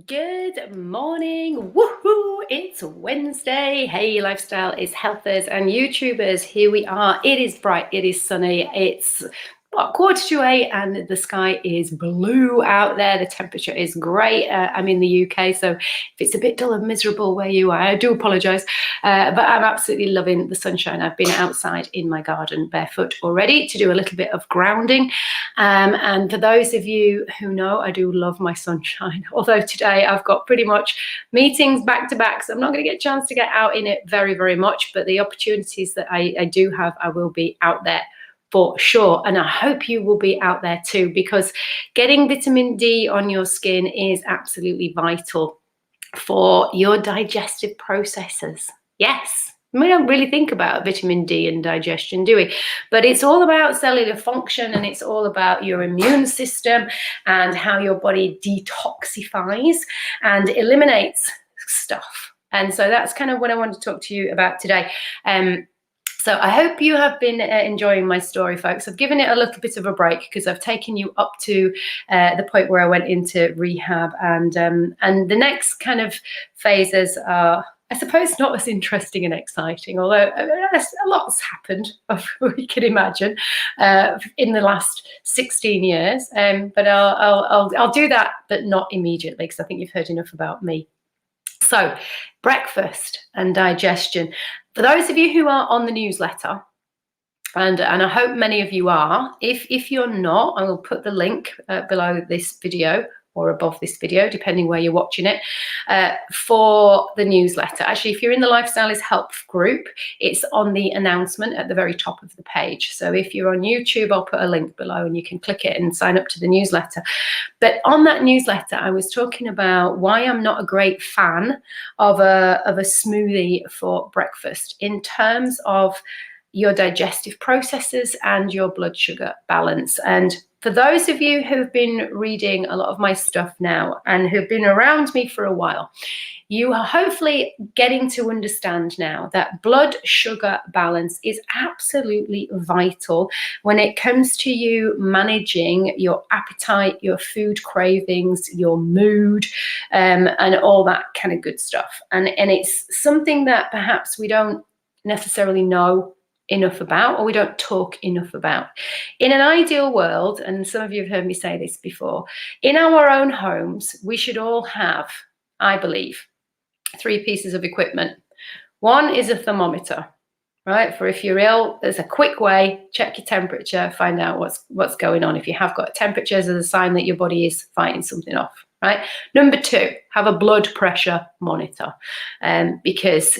Good morning. Woohoo! It's Wednesday. Hey, lifestyle is healthers and YouTubers. Here we are. It is bright. It is sunny. It's 7:45 and the sky is blue out there. The temperature is great. I'm in the UK, so if it's a bit dull and miserable where you are, I do apologise. But I'm absolutely loving the sunshine. I've been outside in my garden barefoot already to do a little bit of grounding. And for those of you who know, I do love my sunshine. Although today I've got pretty much meetings back to back, so I'm not going to get a chance to get out in it very, very much. But the opportunities that I do have, I will be out there for sure. And I hope you will be out there too, because getting vitamin D on your skin is absolutely vital for your digestive processes. Yes. We don't really think about vitamin D and digestion, do we? But it's all about cellular function, and it's all about your immune system and how your body detoxifies and eliminates stuff. And so that's kind of what I want to talk to you about today. So I hope you have been enjoying my story, folks. I've given it a little bit of a break because I've taken you up to the point where I went into rehab, and the next kind of phases are, I suppose, not as interesting and exciting, although a lot's happened, we can imagine, in the last 16 years. But I'll do that, but not immediately, because I think you've heard enough about me. So, breakfast and digestion. For those of you who are on the newsletter, and I hope many of you are, if you're not, I will put the link below this video or above this video, depending where you're watching it, for the newsletter. Actually, if you're in the Lifestyle is Health group, it's on the announcement at the very top of the page. So if you're on YouTube, I'll put a link below and you can click it and sign up to the newsletter. But on that newsletter, I was talking about why I'm not a great fan of a smoothie for breakfast in terms of your digestive processes and your blood sugar balance. And for those of you who've been reading a lot of my stuff now and who've been around me for a while, you are hopefully getting to understand now that blood sugar balance is absolutely vital when it comes to you managing your appetite, your food cravings, your mood, and all that kind of good stuff. And it's something that perhaps we don't necessarily know enough about, or we don't talk enough about. In an ideal world, and some of you have heard me say this before, in our own homes, we should all have, I believe, 3 pieces of equipment. One is a thermometer, right? For if you're ill, there's a quick way, check your temperature, find out what's going on. If you have got temperatures, as a sign that your body is fighting something off, right? Number 2, have a blood pressure monitor, because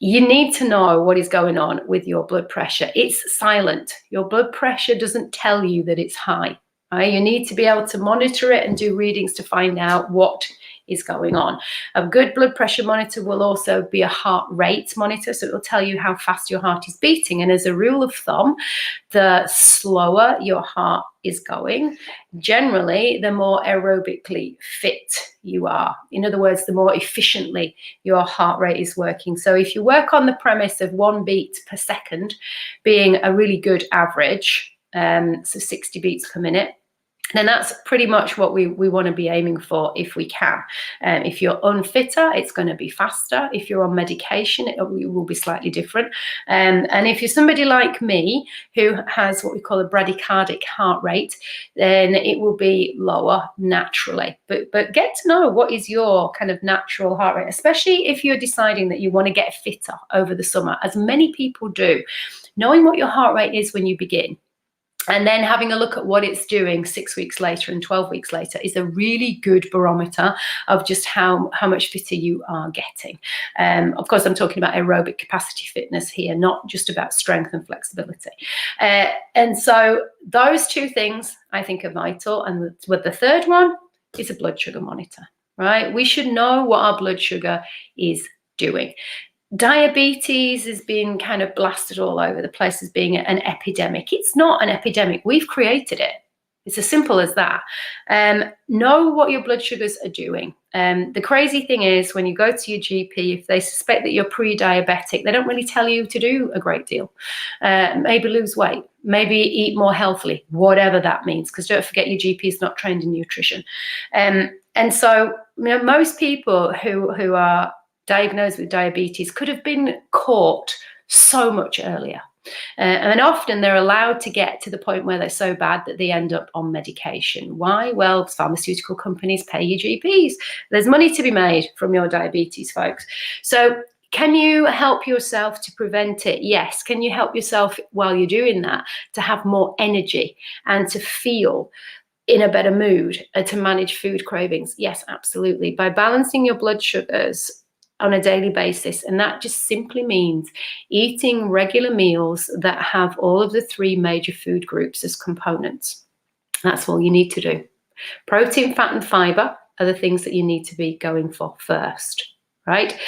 you need to know what is going on with your blood pressure. It's silent. Your blood pressure doesn't tell you that it's high, right? You need to be able to monitor it and do readings to find out what is going on. A good blood pressure monitor will also be a heart rate monitor, so it will tell you how fast your heart is beating. And as a rule of thumb, the slower your heart is going, generally, the more aerobically fit you are. In other words, the more efficiently your heart rate is working. So if you work on the premise of 1 beat per second being a really good average, so 60 beats per minute, then that's pretty much what we want to be aiming for if we can. If you're unfitter, it's going to be faster. If you're on medication, it will be slightly different. And if you're somebody like me who has what we call a bradycardic heart rate, then it will be lower naturally. But get to know what is your kind of natural heart rate, especially if you're deciding that you want to get fitter over the summer, as many people do. Knowing what your heart rate is when you begin, and then having a look at what it's doing 6 weeks later and 12 weeks later is a really good barometer of just how much fitter you are getting. Of course, I'm talking about aerobic capacity fitness here, not just about strength and flexibility. And so those 2 things I think are vital. And with the third one is a blood sugar monitor, right? We should know what our blood sugar is doing. Diabetes has been kind of blasted all over the place as being an epidemic. It's not an epidemic. We've created it. It's as simple as that. Know what your blood sugars are doing. The crazy thing is when you go to your GP, if they suspect that you're pre-diabetic, they don't really tell you to do a great deal. Maybe lose weight, maybe eat more healthily, whatever that means, because don't forget your GP is not trained in nutrition. And so most people who are diagnosed with diabetes could have been caught so much earlier. And often they're allowed to get to the point where they're so bad that they end up on medication. Why? Well, pharmaceutical companies pay your GPs. There's money to be made from your diabetes, folks. So can you help yourself to prevent it? Yes. Can you help yourself while you're doing that to have more energy and to feel in a better mood, to manage food cravings? Yes, absolutely. By balancing your blood sugars on a daily basis. And that just simply means eating regular meals that have all of the 3 major food groups as components. That's all you need to do. Protein, fat, and fiber are the things that you need to be going for first, right?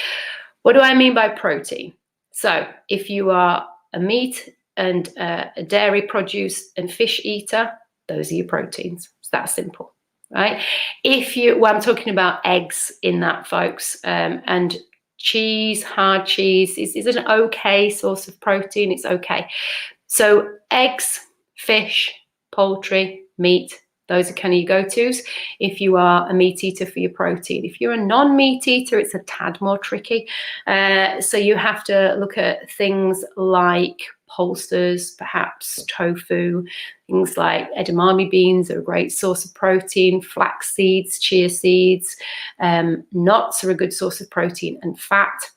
What do I mean by protein? So if you are a meat and a dairy produce and fish eater, those are your proteins. It's that simple. Right? I'm talking about eggs in that, folks, and cheese, hard cheese is an okay source of protein. It's okay. So eggs, fish, poultry, meat, those are kind of your go-tos if you are a meat eater for your protein. If you're a non-meat eater, it's a tad more tricky. So you have to look at things like pulses, perhaps tofu, things like edamame beans are a great source of protein, flax seeds, chia seeds, nuts are a good source of protein and fat.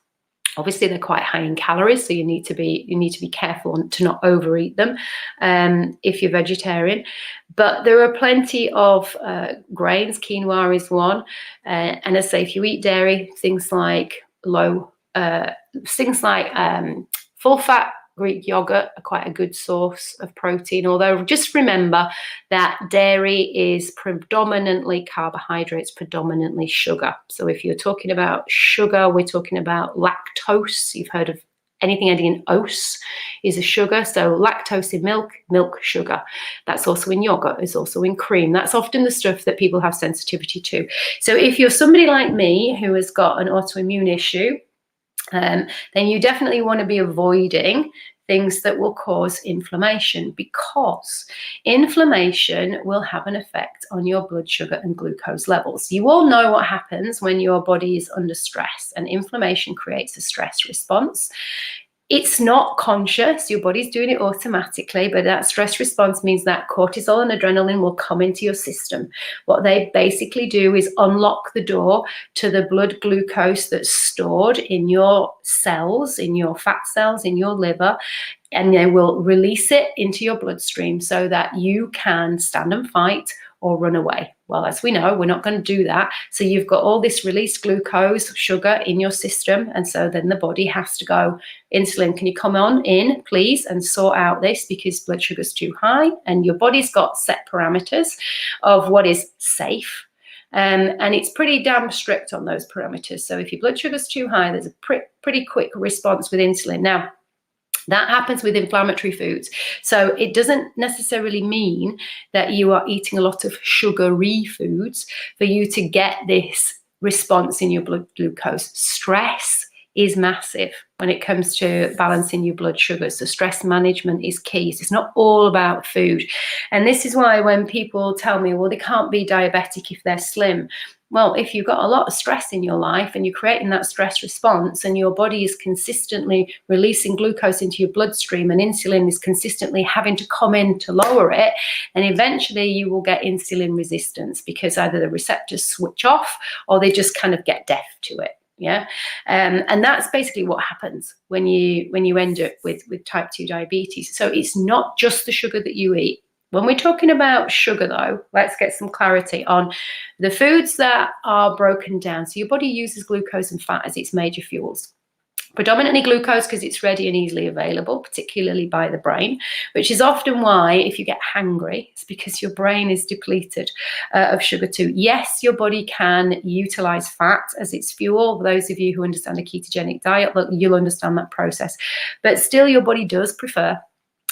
Obviously, they're quite high in calories, so you need to be careful to not overeat them if you're vegetarian. But there are plenty of grains. Quinoa is one, and as I say, if you eat dairy, things like full fat Greek yogurt are quite a good source of protein, although just remember that dairy is predominantly carbohydrates, predominantly sugar. So if you're talking about sugar, we're talking about lactose. You've heard of anything ending in ose is a sugar. So lactose in milk, milk sugar. That's also in yogurt, it's also in cream. That's often the stuff that people have sensitivity to. So if you're somebody like me who has got an autoimmune issue, then you definitely want to be avoiding things that will cause inflammation, because inflammation will have an effect on your blood sugar and glucose levels. You all know what happens when your body is under stress, and inflammation creates a stress response. It's not conscious, your body's doing it automatically, but that stress response means that cortisol and adrenaline will come into your system. What they basically do is unlock the door to the blood glucose that's stored in your cells, in your fat cells, in your liver, and they will release it into your bloodstream so that you can stand and fight or run away. Well, as we know, we're not going to do that. So you've got all this released glucose, sugar in your system. And so then the body has to go, insulin, can you come on in, please, and sort out this because blood sugar's too high. And your body's got set parameters of what is safe. And it's pretty damn strict on those parameters. So if your blood sugar's too high, there's a pretty quick response with insulin. Now, that happens with inflammatory foods. So it doesn't necessarily mean that you are eating a lot of sugary foods for you to get this response in your blood glucose. Stress is massive when it comes to balancing your blood sugars. So stress management is key. So it's not all about food. And this is why when people tell me, well, they can't be diabetic if they're slim. Well, if you've got a lot of stress in your life and you're creating that stress response and your body is consistently releasing glucose into your bloodstream and insulin is consistently having to come in to lower it, then eventually you will get insulin resistance because either the receptors switch off or they just kind of get deaf to it. Yeah. And that's basically what happens when you end up with type 2 diabetes. So it's not just the sugar that you eat. When we're talking about sugar, though, let's get some clarity on the foods that are broken down. So your body uses glucose and fat as its major fuels. Predominantly glucose because it's ready and easily available, particularly by the brain, which is often why if you get hangry, it's because your brain is depleted of sugar too. Yes, your body can utilize fat as its fuel. For those of you who understand a ketogenic diet, you'll understand that process. But still, your body does prefer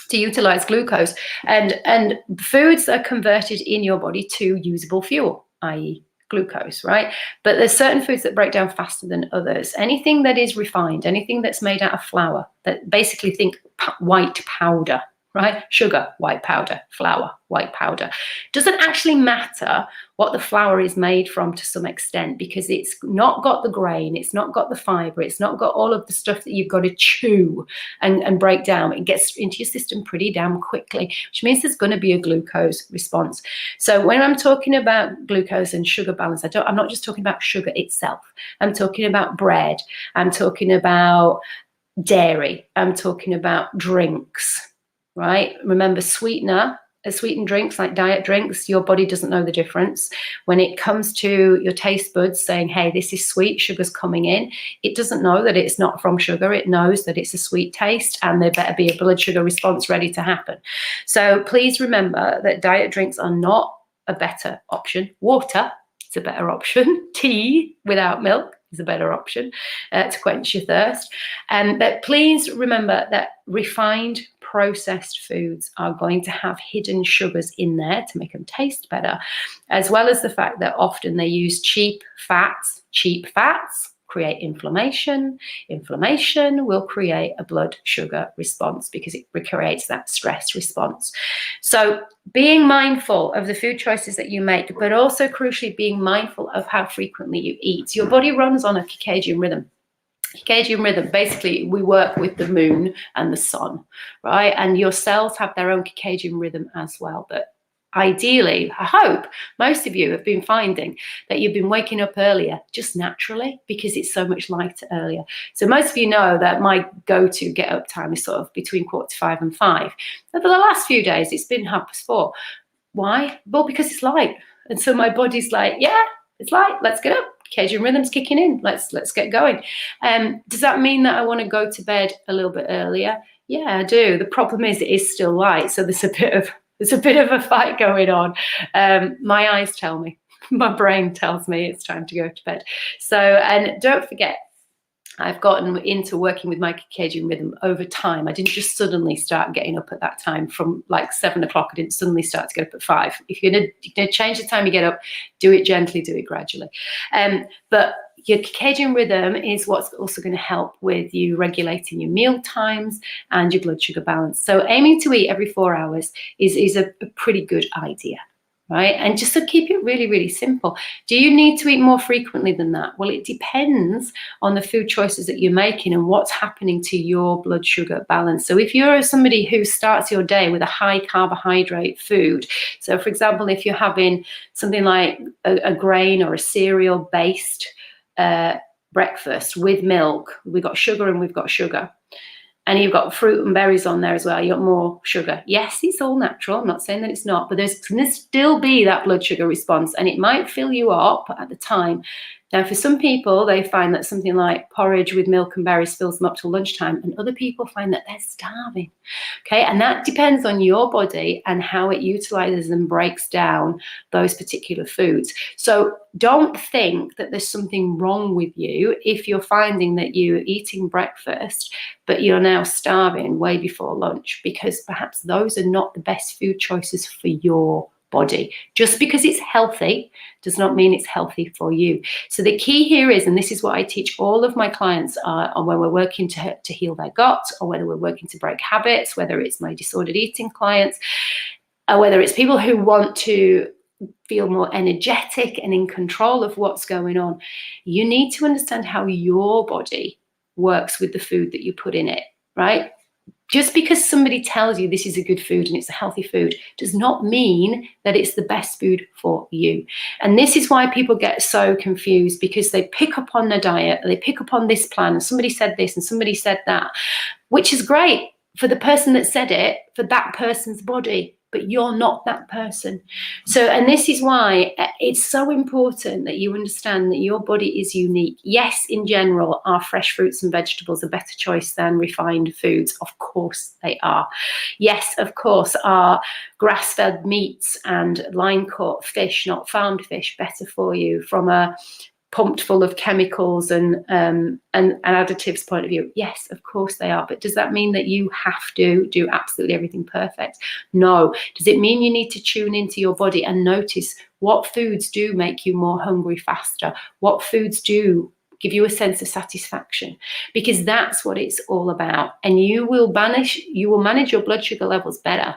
to utilize glucose and foods are converted in your body to usable fuel, i.e. glucose, right? But there's certain foods that break down faster than others. Anything that is refined, anything that's made out of flour, that basically think white powder, right? Sugar, white powder, flour, white powder. Doesn't actually matter what the flour is made from to some extent, because it's not got the grain, it's not got the fiber, it's not got all of the stuff that you've got to chew and break down. It gets into your system pretty damn quickly, which means there's going to be a glucose response. So when I'm talking about glucose and sugar balance, I'm not just talking about sugar itself. I'm talking about bread, I'm talking about dairy, I'm talking about drinks, right? Remember, sweetened drinks like diet drinks, your body doesn't know the difference. When it comes to your taste buds saying, hey, this is sweet, sugar's coming in, it doesn't know that it's not from sugar. It knows that it's a sweet taste, and there better be a blood sugar response ready to happen. So please remember that diet drinks are not a better option. Water is a better option. Tea without milk is a better option to quench your thirst. But please remember that refined processed foods are going to have hidden sugars in there to make them taste better, as well as the fact that often they use cheap fats. Cheap fats create inflammation. Inflammation will create a blood sugar response because it creates that stress response. So being mindful of the food choices that you make, but also crucially being mindful of how frequently you eat. Your body runs on a circadian rhythm. Circadian rhythm, basically, we work with the moon and the sun, right? And your cells have their own circadian rhythm as well. But ideally, I hope most of you have been finding that you've been waking up earlier just naturally because it's so much lighter earlier. So most of you know that my go-to get up time is sort of between 4:45 and 5. But for the last few days, it's been 4:30. Why? Well, because it's light. And so my body's like, yeah, it's light, let's get up. Circadian rhythm's kicking in. Let's get going. Does that mean that I want to go to bed a little bit earlier? Yeah, I do. The problem is it is still light, so there's a bit of a fight going on. My eyes tell me, my brain tells me it's time to go to bed. So, and don't forget, I've gotten into working with my circadian rhythm over time. I didn't just suddenly start getting up at that time from like 7 o'clock. I didn't suddenly start to get up at 5. If you're going to change the time you get up, do it gently, do it gradually. But your circadian rhythm is what's also going to help with you regulating your meal times and your blood sugar balance. So aiming to eat every 4 hours is a pretty good idea. Right? And just to keep it really, really simple, do you need to eat more frequently than that? Well, it depends on the food choices that you're making and what's happening to your blood sugar balance. So if you're somebody who starts your day with a high carbohydrate food, so for example, if you're having something like a grain or a cereal based breakfast with milk, we've got sugar and we've got sugar. And you've got fruit and berries on there as well. You've got more sugar. Yes, it's all natural. I'm not saying that it's not, but there's going to still be that blood sugar response, and it might fill you up at the time. Now, for some people, they find that something like porridge with milk and berries fills them up till lunchtime, and other people find that they're starving. Okay, and that depends on your body and how it utilizes and breaks down those particular foods. So don't think that there's something wrong with you if you're finding that you're eating breakfast, but you're now starving way before lunch, because perhaps those are not the best food choices for your body. Just because it's healthy does not mean it's healthy for you. So the key here is, and this is what I teach all of my clients on when we're working to heal their gut, or whether we're working to break habits, whether it's my disordered eating clients, or whether it's people who want to feel more energetic and in control of what's going on. You need to understand how your body works with the food that you put in it, right? Just because somebody tells you this is a good food and it's a healthy food does not mean that it's the best food for you. And this is why people get so confused, because they pick up on their diet, they pick up on this plan, and somebody said this and somebody said that, which is great for the person that said it, for that person's body, but you're not that person. So, and this is why it's so important that you understand that your body is unique. Yes, in general, our fresh fruits and vegetables are a better choice than refined foods. Of course they are. Yes, of course, our grass-fed meats and line-caught fish, not farmed fish, better for you from a pumped full of chemicals and additives point of view. Yes, of course they are. But does that mean that you have to do absolutely everything perfect? No. Does it mean you need to tune into your body and notice what foods do make you more hungry faster? What foods do give you a sense of satisfaction, because that's what it's all about. And you will manage your blood sugar levels better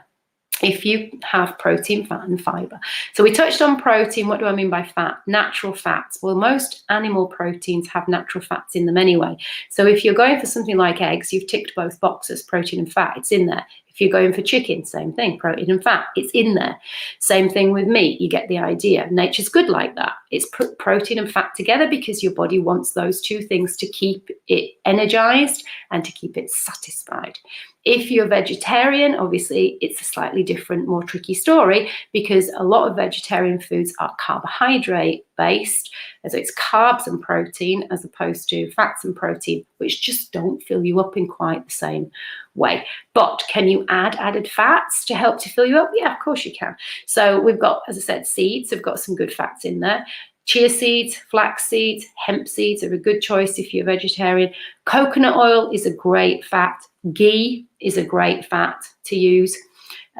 if you have protein, fat, and fiber. So we touched on protein. What do I mean by fat? Natural fats. Well, most animal proteins have natural fats in them anyway. So if you're going for something like eggs, you've ticked both boxes, protein and fat, it's in there. If you're going for chicken, same thing, protein and fat, it's in there. Same thing with meat, you get the idea. Nature's good like that. It's put protein and fat together because your body wants those two things to keep it energized and to keep it satisfied. If you're vegetarian, obviously it's a slightly different, more tricky story, because a lot of vegetarian foods are carbohydrate based, so it's carbs and protein as opposed to fats and protein, which just don't fill you up in quite the same way. But can you add added fats to help to fill you up? Yeah, of course you can. So we've got, as I said, seeds have got some good fats in there. Chia seeds, flax seeds, hemp seeds are a good choice if you're vegetarian. Coconut oil is a great fat. Ghee is a great fat to use.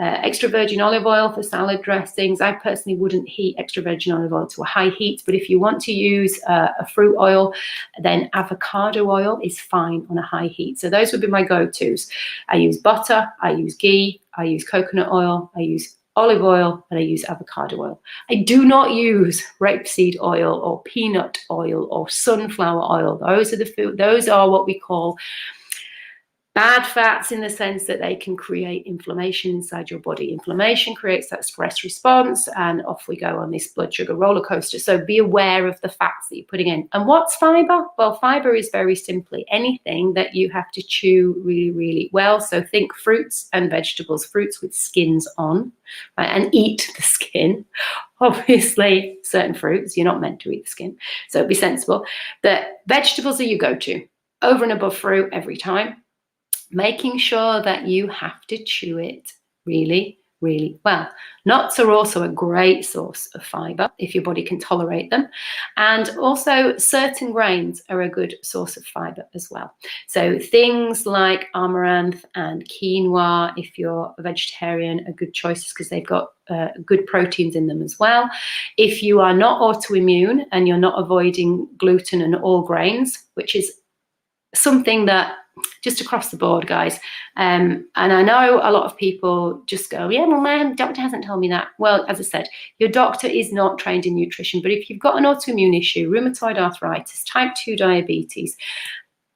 Extra virgin olive oil for salad dressings. I personally wouldn't heat extra virgin olive oil to a high heat, but if you want to use a fruit oil, then avocado oil is fine on a high heat. So those would be my go-tos. I use butter, I use ghee, I use coconut oil, I use olive oil, and I use avocado oil. I do not use rapeseed oil or peanut oil or sunflower oil. Those are what we call bad fats, in the sense that they can create inflammation inside your body. Inflammation creates that stress response, and off we go on this blood sugar roller coaster. So be aware of the fats that you're putting in. And what's fiber? Well, fiber is very simply anything that you have to chew really, really well. So think fruits and vegetables, fruits with skins on, right? And eat the skin. Obviously, certain fruits, you're not meant to eat the skin. So be sensible. The vegetables are your go-to, over and above fruit every time. Making sure that you have to chew it really, really well. Nuts are also a great source of fiber if your body can tolerate them. And also certain grains are a good source of fiber as well. So things like amaranth and quinoa, if you're a vegetarian, are good choices because they've got good proteins in them as well. If you are not autoimmune and you're not avoiding gluten and all grains, which is something that just across the board, guys. And I know a lot of people just go, yeah, well, my doctor hasn't told me that. Well, as I said, your doctor is not trained in nutrition, but if you've got an autoimmune issue, rheumatoid arthritis, type 2 diabetes,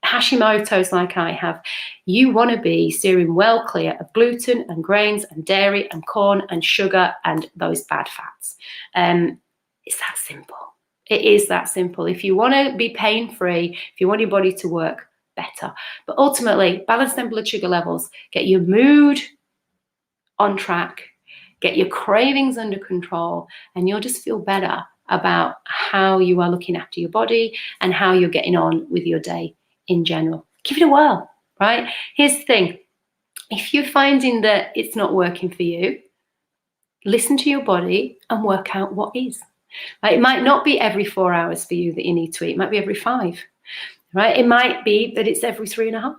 Hashimoto's like I have, you want to be steering well clear of gluten and grains and dairy and corn and sugar and those bad fats. It's that simple. It is that simple. If you want to be pain-free, if you want your body to work better, but ultimately balance them blood sugar levels, get your mood on track, get your cravings under control, and you'll just feel better about how you are looking after your body and how you're getting on with your day in general. Give it a whirl, right? Here's the thing. If you're finding that it's not working for you, listen to your body and work out what is. Right? It might not be every 4 hours for you that you need to eat. It might be every 5. Right? It might be that it's every 3.5.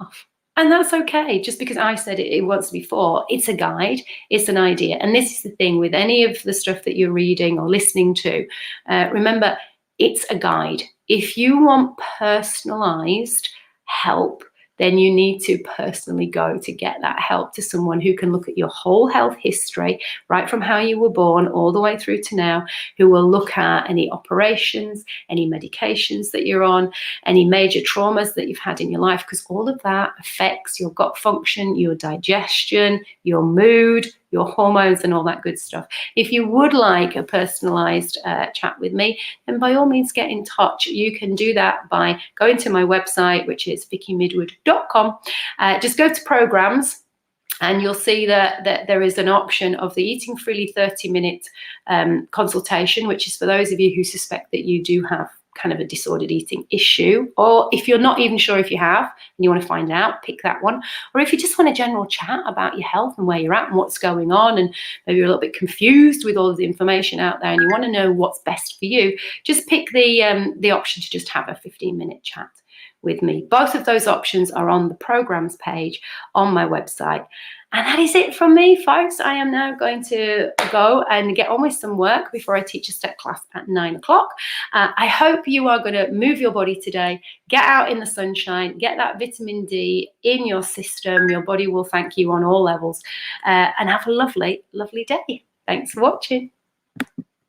And that's okay. Just because I said it once before, it's a guide, it's an idea. And this is the thing with any of the stuff that you're reading or listening to. Remember, it's a guide. If you want personalized help, then you need to personally go to get that help to someone who can look at your whole health history, right from how you were born all the way through to now, who will look at any operations, any medications that you're on, any major traumas that you've had in your life, because all of that affects your gut function, your digestion, your mood, your hormones and all that good stuff. If you would like a personalized chat with me, then by all means get in touch. You can do that by going to my website, which is vickymidwood.com. Just go to programs and you'll see that there is an option of the Eating Freely 30-minute consultation, which is for those of you who suspect that you do have kind of a disordered eating issue, or if you're not even sure if you have and you want to find out, pick that one. Or if you just want a general chat about your health and where you're at and what's going on, and maybe you're a little bit confused with all of the information out there and you want to know what's best for you, just pick the option to just have a 15-minute chat with me. Both of those options are on the programs page on my website. And that is it from me, folks. I am now going to go and get on with some work before I teach a step class at 9 o'clock. I hope you are going to move your body today, get out in the sunshine, get that vitamin D in your system. Your body will thank you on all levels. And have a lovely, lovely day. Thanks for watching.